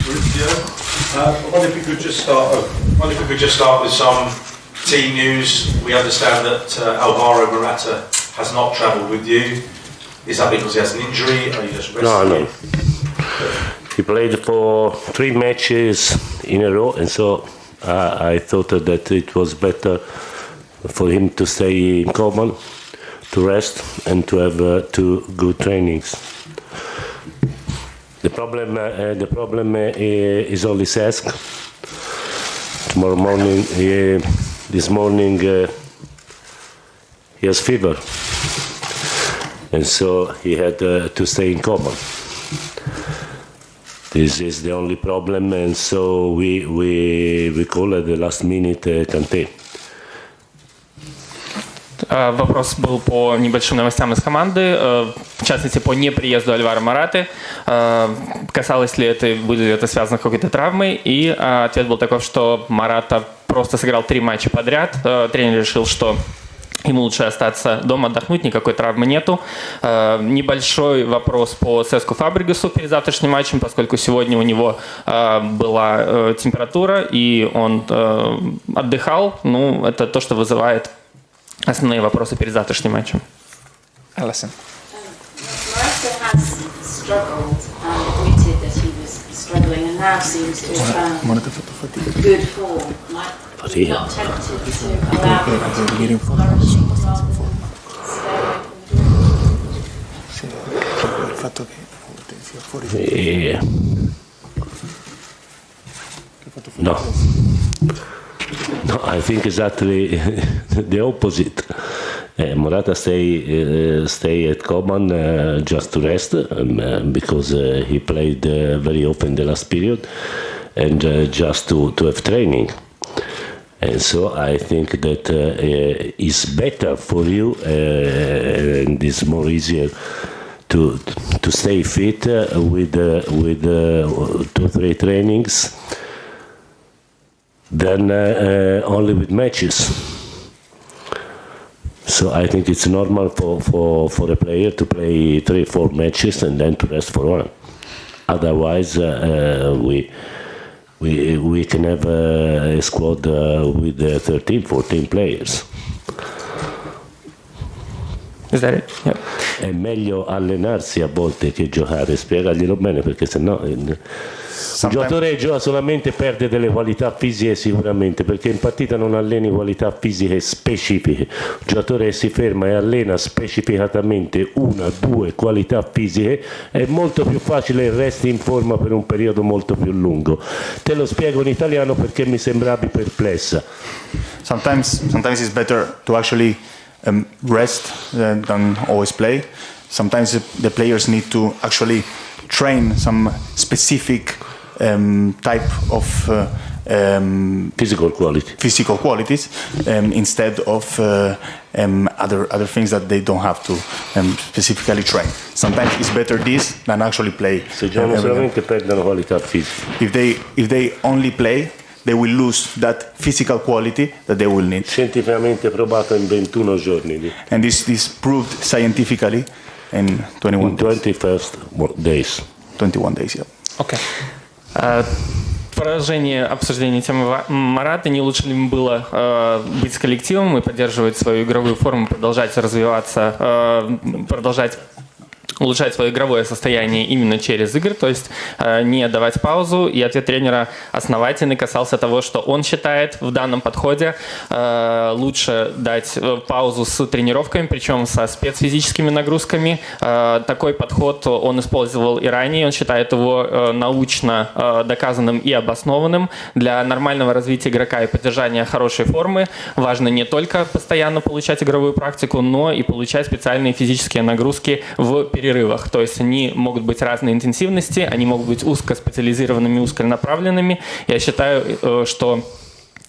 Maurizio, I wonder if we could just start with some team news. We understand that Alvaro Morata has not travelled with you. Is that because he has an injury? Are you just resting? No. He played for 3 matches in a row, and so I thought that it was better for him to stay in Coman, to rest, and to have 2 good trainings. The problem is only Cesc. Tomorrow morning, this morning, he has fever, and so he had to stay in coma. This is the only problem, and so we call at the last minute Kanté. Вопрос был по небольшим новостям из команды, в частности по неприезду Альваро Мораты. Касалось ли это, было ли это связано с какой-то травмой? И ответ был такой, что Мората просто сыграл 3 матча подряд. Тренер решил, что ему лучше остаться дома, отдохнуть, никакой травмы нету. Небольшой вопрос по Сеску Фабрегасу перед завтрашним матчем, поскольку сегодня у него была температура и он отдыхал. Ну, это то, что вызывает основные вопросы перед завтрашним матчем. Alison. Maurizio has struggled and admitted that he was struggling and now seems to have found good form. Might not tempted to allow him to be flourishing rather than No, I think exactly the opposite. Morata stay at Coman just to rest because he played very often the last period and just to have training. And so I think that it's better for you and it's more easier to stay fit with 2 or 3 trainings than only with matches. So I think it's normal for a player to play 3 or 4 matches and then to rest for 1. Otherwise, we can have a squad with 13, 14 players. Is that it? Yeah. È meglio allenarsi a volte che giocare, spiegaglielo bene perché sennò un giocatore gioca solamente perde delle qualità fisiche sicuramente, perché in partita non alleni qualità fisiche specifiche. Un giocatore che si ferma e allena specificatamente 1 o 2 qualità fisiche è molto più facile che resti in forma per un periodo molto più lungo. Te lo spiego in italiano perché mi sembravi perplessa. Sometimes it's better to actually rest than always play. Sometimes the players need to actually train some specific type of physical qualities instead of other things that they don't have to specifically train. Sometimes it's better this than actually play. Se giocano solamente perdono qualità fisica. If they only play, they will lose that physical quality that they will need. Scientificamente provato in 21 giorni. And this proved scientifically in 21 days. 21 days, yeah. Okay. В продолжении обсуждения темы Мораты, не лучше ли было быть с коллективом и поддерживать свою игровую форму, продолжать развиваться, продолжать улучшать свое игровое состояние именно через игры, то есть не давать паузу. И ответ тренера основательный, касался того, что он считает в данном подходе лучше дать паузу с тренировками, причем со спецфизическими нагрузками. Такой подход он использовал и ранее, он считает его научно доказанным и обоснованным. Для нормального развития игрока и поддержания хорошей формы важно не только постоянно получать игровую практику, но и получать специальные физические нагрузки в перерывах. То есть они могут быть разной интенсивности, они могут быть узкоспециализированными, узконаправленными. Я считаю, что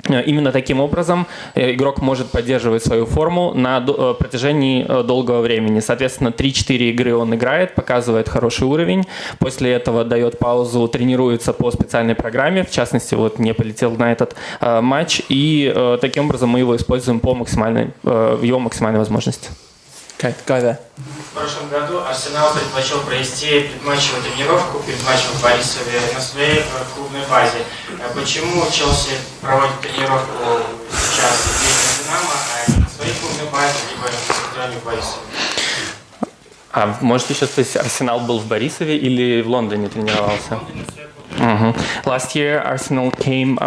именно таким образом игрок может поддерживать свою форму на протяжении долгого времени. Соответственно, 3-4 игры он играет, показывает хороший уровень. После этого дает паузу, тренируется по специальной программе. В частности, вот не полетел на этот матч. И таким образом мы его используем по его максимальной возможности. Okay, go there. В прошлом году Арсенал предпочел провести предматчевую тренировку перед матчем в Борисове на своей клубной базе. Почему Челси проводит тренировку сейчас здесь на Динамо, а не на своей клубной базе, либо на стадионе в Борисове? А можете еще спросить, Арсенал был в Борисове или в Лондоне тренировался? Last year, Arsenal came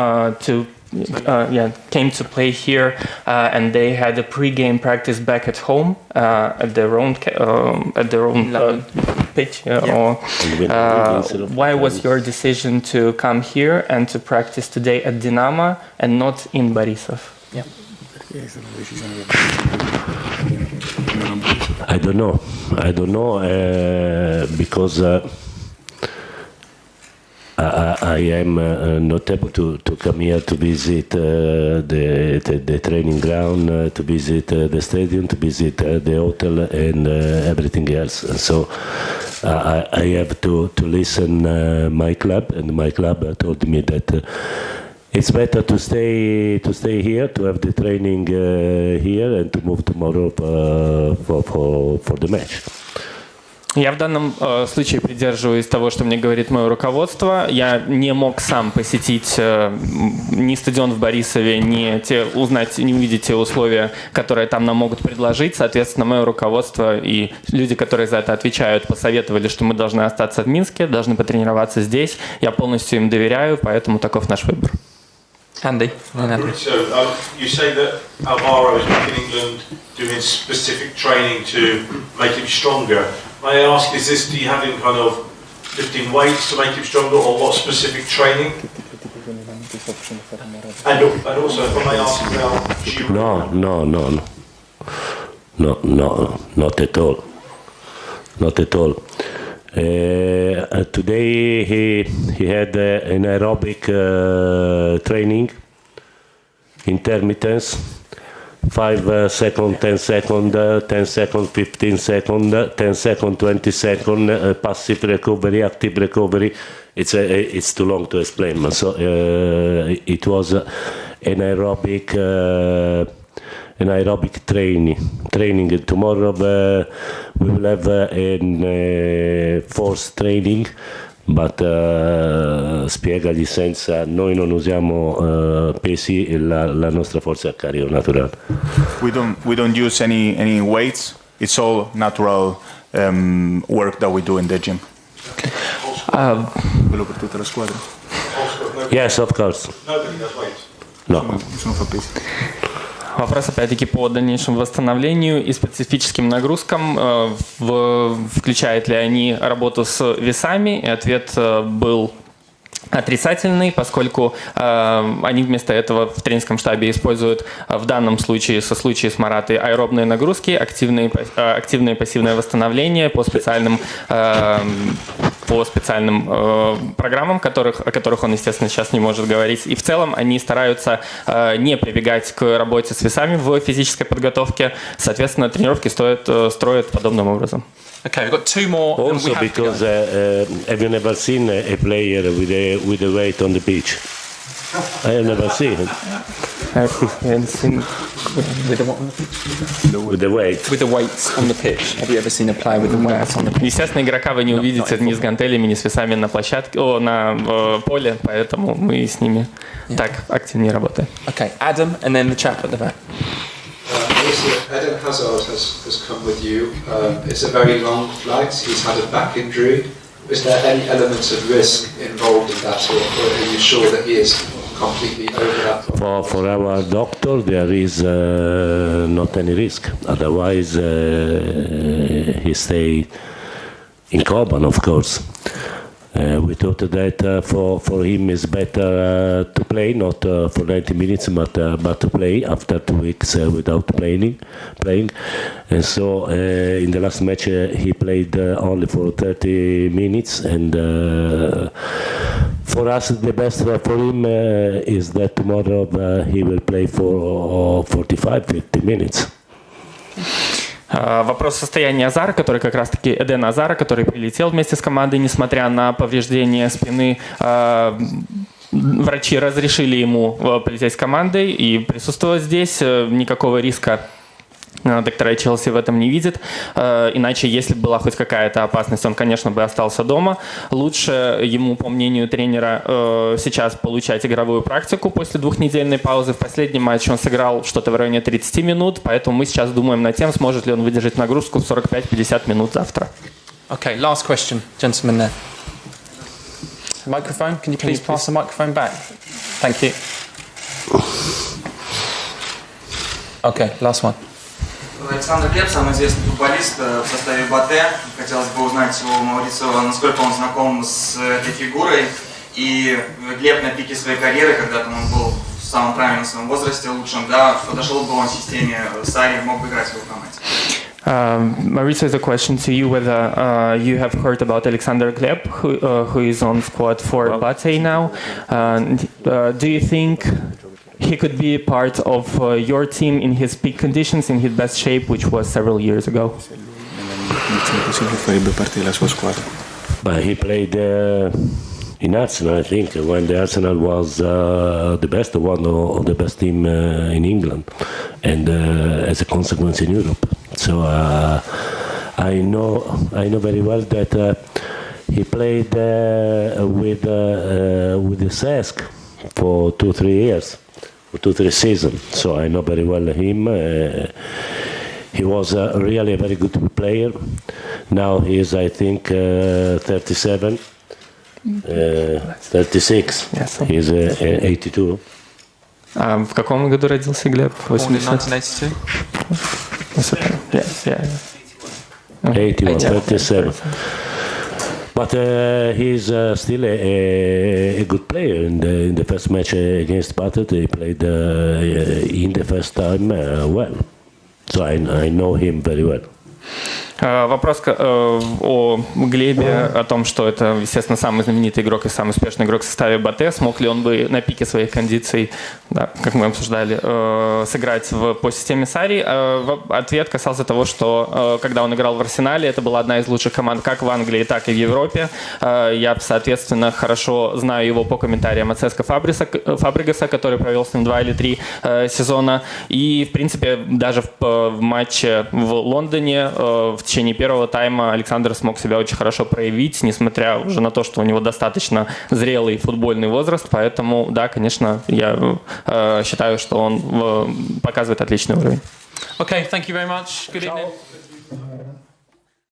came to play here, and they had a pre-game practice back at home at their own pitch. Why was your decision to come here and to practice today at Dinamo and not in Borisov? Yeah. I don't know because I am not able to come here to visit the training ground, to visit the stadium, to visit the hotel and everything else. And so I have to listen my club, and my club told me that it's better to stay here, to have the training here, and to move tomorrow for the match. Я в данном случае придерживаюсь того, что мне говорит мое руководство. Я не мог сам посетить ни стадион в Борисове, не увидеть те условия, которые там нам могут предложить. Соответственно, мое руководство и люди, которые за это отвечают, посоветовали, что мы должны остаться в Минске, должны потренироваться здесь. Я полностью им доверяю, поэтому таков наш выбор. Andy. So, you say that Alvaro is back in England doing specific training to make him stronger. May I ask, do you have him kind of lifting weights to make him stronger, or what specific training? And also, if I may ask about No, not at all. Not at all. Today he had an aerobic training, intermittence, 5 seconds, 10 seconds, 10 seconds, 15 seconds, 10 seconds, 20 seconds, passive recovery, active recovery. It's too long to explain. So it was an aerobic training. Tomorrow we will have a force training, but spiegagli senza noi non usiamo pesi la nostra forza carico naturale. We don't use any weights. It's all natural work that we do in the gym. Quello per tutta la squadra. Yes, of course. Nobody does weights. No. Nessuno fa pesi. Вопрос, опять-таки, по дальнейшему восстановлению и специфическим нагрузкам. Включают ли они работу с весами? И ответ был отрицательный, поскольку они вместо этого в тренерском штабе используют в данном случае, со случае с Маратой, аэробные нагрузки, активное и пассивное восстановление по специальным программам, о которых он, естественно, сейчас не может говорить. И в целом они стараются не прибегать к работе с весами в физической подготовке. Соответственно, тренировки строят подобным образом. Okay, we've got two more. Also, because have you never seen a player with a weight on the pitch? I have never seen it. With the weight. With the weights on the pitch. Have you ever seen a player with the weights on the pitch? Естественно, игрока вы не увидите ни с гантелями, ни с весами на площадке, на поле, поэтому мы с ними так активнее работаем. Okay, Adam, and then the chap at the back. Eden Hazard has come with you. It's a very long flight. He's had a back injury. Is there any element of risk involved in that, or are you sure that he is completely over that problem? For our doctor, there is not any risk. Otherwise, he stay in Coban, of course. We thought that for him is better to play, not for 90 minutes, but to play after 2 weeks without playing. And so in the last match he played only for 30 minutes, and for us the best for him is that tomorrow he will play for 45-50 minutes. Вопрос состояния Азара, который как раз-таки Эдена Азара, который прилетел вместе с командой, несмотря на повреждение спины. Врачи разрешили ему полететь с командой и присутствовать здесь. Никакого риска доктора Челси в этом не видят. Иначе, если бы была хоть какая-то опасность, он, конечно, бы остался дома. Лучше ему, по мнению тренера, сейчас получать игровую практику после двухнедельной паузы. В последнем матче он сыграл что-то в районе 30 минут, поэтому мы сейчас думаем над тем, сможет ли он выдержать нагрузку в 45-50 минут завтра. Okay, last question, gentleman there. Microphone, can you please pass the microphone back? Thank you. Okay, last one. Александр Глеб, самый известный футболист в составе Бате. Хотелось бы узнать у Маурицио, насколько он знаком с этой фигурой. И Глеб на пике своей карьеры, когда там он был в самом правильном своем возрасте, лучшем, да, подошел бы он в системе Сарри, мог бы играть в его команде. Maurizio, the question to you whether you have heard about Alexander Gleb, who is on squad for Bate now. Do you think he could be a part of your team in his peak conditions, in his best shape, which was several years ago? But he played in Arsenal, I think, when the Arsenal was the best one of the best team in England, and as a consequence in Europe. So I know very well that he played with the CESC for 2-3 years, for 2-3 seasons. So I know very well him. He was really a very good player. Now he is, I think, 37, 36. Yes. He's 82. В каком году родился Глеб? 1982. Yes, yeah. 81, 37. But he's still a good player. In the first match against Bate, he played in the first time well. So I know him very well. Вопрос о Глебе, о том, что это, естественно, самый знаменитый игрок и самый успешный игрок в составе Бате. Смог ли он бы на пике своих кондиций, да, как мы обсуждали, сыграть по системе Сарри? Ответ касался того, что когда он играл в Арсенале, это была одна из лучших команд как в Англии, так и в Европе. Я, соответственно, хорошо знаю его по комментариям от ЦСКА Фабригаса, который провел с ним 2 или 3 сезона. И, в принципе, даже в матче в Лондоне в течение первого тайма Александр смог себя очень хорошо проявить, несмотря уже на то, что у него достаточно зрелый футбольный возраст. Поэтому, да, конечно, я считаю, что он показывает отличный уровень. Okay, thank you very much. Good evening.